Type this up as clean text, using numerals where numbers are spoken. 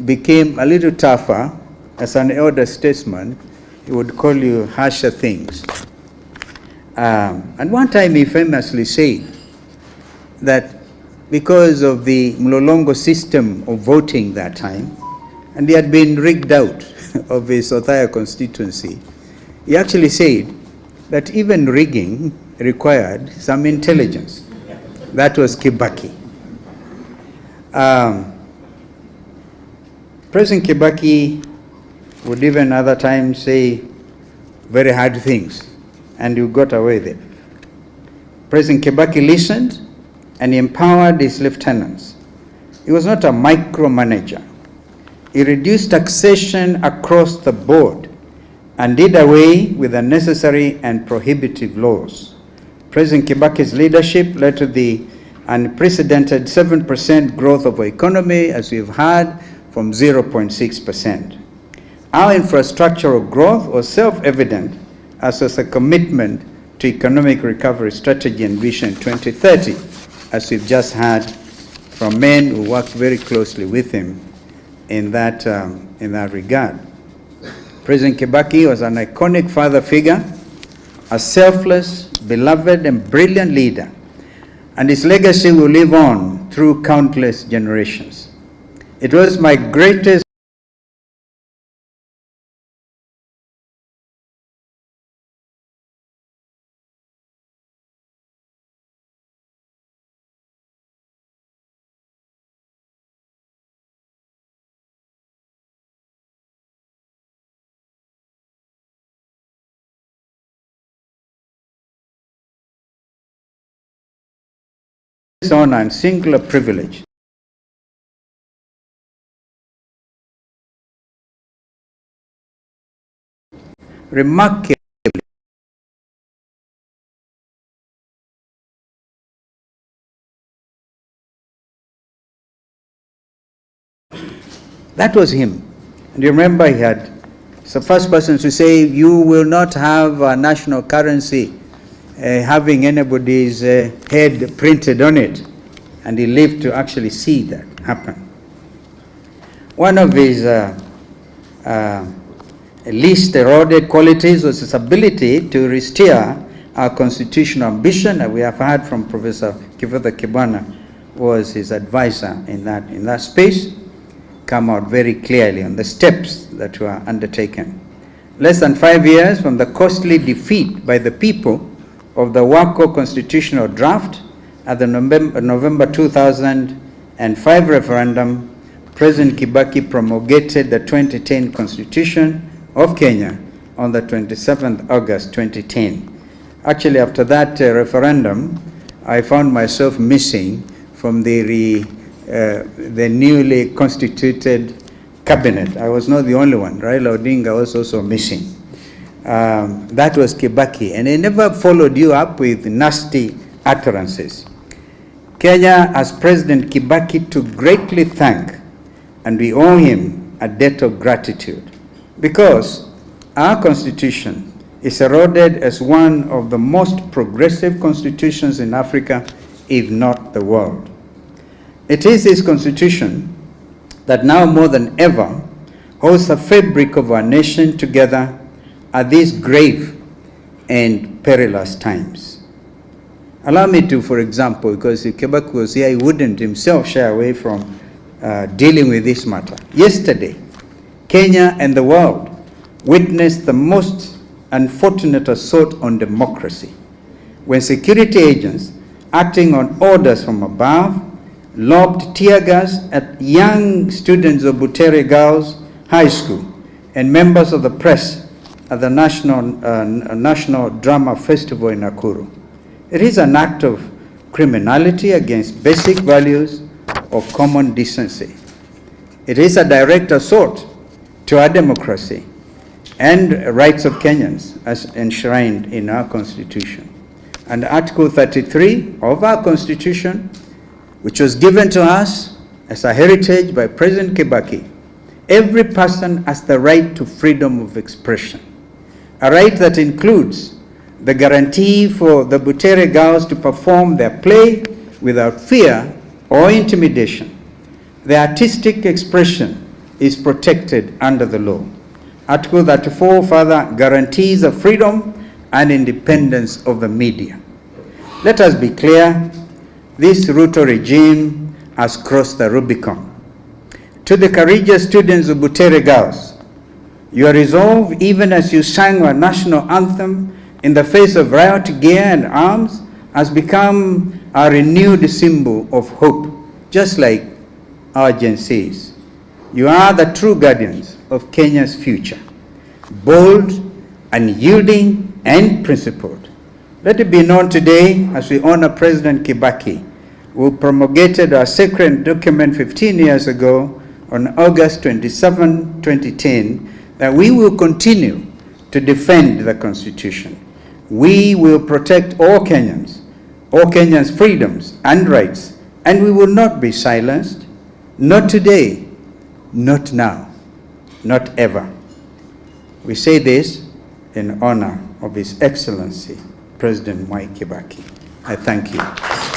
became a little tougher, as an elder statesman, he would call you harsher things. And one time he famously said that because of the Mlolongo system of voting that time, and he had been rigged out of his Othaya constituency, he actually said that even rigging required some intelligence. That was Kibaki. President Kibaki would even other times say very hard things, and you got away with it. President Kibaki listened and he empowered his lieutenants. He was not a micromanager. He reduced taxation across the board and did away with unnecessary and prohibitive laws. President Kibaki's leadership led to the unprecedented 7% growth of our economy, as we've had, from 0.6%. Our infrastructural growth was self-evident, as was a commitment to economic recovery strategy and Vision 2030, as we've just heard from men who worked very closely with him in that regard. President Kibaki was an iconic father figure, a selfless, beloved, and brilliant leader, and his legacy will live on through countless generations. It was my greatest honor and singular privilege remarkably that was him. And you remember he had, he's the first person to say, you will not have a national currency having anybody's head printed on it. And he lived to actually see that happen. One of his least eroded qualities was his ability to restore our constitutional ambition, that we have heard from Professor Kivutha Kibwana, was his advisor in that space, come out very clearly on the steps that were undertaken. Less than 5 years from the costly defeat by the people of the Wako constitutional draft at the November 2005 referendum, President Kibaki promulgated the 2010 Constitution of Kenya on the 27th August 2010. Actually, after that referendum, I found myself missing from the newly constituted cabinet. I was not the only one. Raila ODINGA was also missing. That was Kibaki, and he never followed you up with nasty utterances. Kenya has President Kibaki to greatly thank, and we owe him a debt of gratitude, because our constitution is heralded as one of the most progressive constitutions in Africa, if not the world. It is this constitution that now more than ever holds the fabric of our nation together at these grave and perilous times. Allow me to, for example, because if Kibaki was here, he wouldn't himself shy away from dealing with this matter. Yesterday, Kenya and the world witnessed the most unfortunate assault on democracy, when security agents, acting on orders from above, lobbed tear gas at young students of Butere Girls High School and members of the press at the National Drama Festival in Nakuru. It is an act of criminality against basic values of common decency. It is a direct assault to our democracy and rights of Kenyans as enshrined in our Constitution. And Article 33 of our Constitution, which was given to us as a heritage by President Kibaki, every person has the right to freedom of expression, a right that includes the guarantee for the Butere girls to perform their play without fear or intimidation, The artistic expression is protected under the law. Article 34 further guarantees the freedom and independence of the media. Let us be clear, this Ruto regime has crossed the Rubicon. To the courageous students of Butere Girls, your resolve, even as you sang our national anthem in the face of riot gear and arms, has become a renewed symbol of hope, just like our Gen Zs. You are the true guardians of Kenya's future, bold, unyielding, and principled. Let it be known today, as we honor President Kibaki, who promulgated our sacred document 15 years ago on August 27, 2010, that we will continue to defend the Constitution. We will protect all Kenyans' freedoms and rights, and we will not be silenced, not today, not now, not ever. We say this in honor of His Excellency, President Kibaki. I thank you.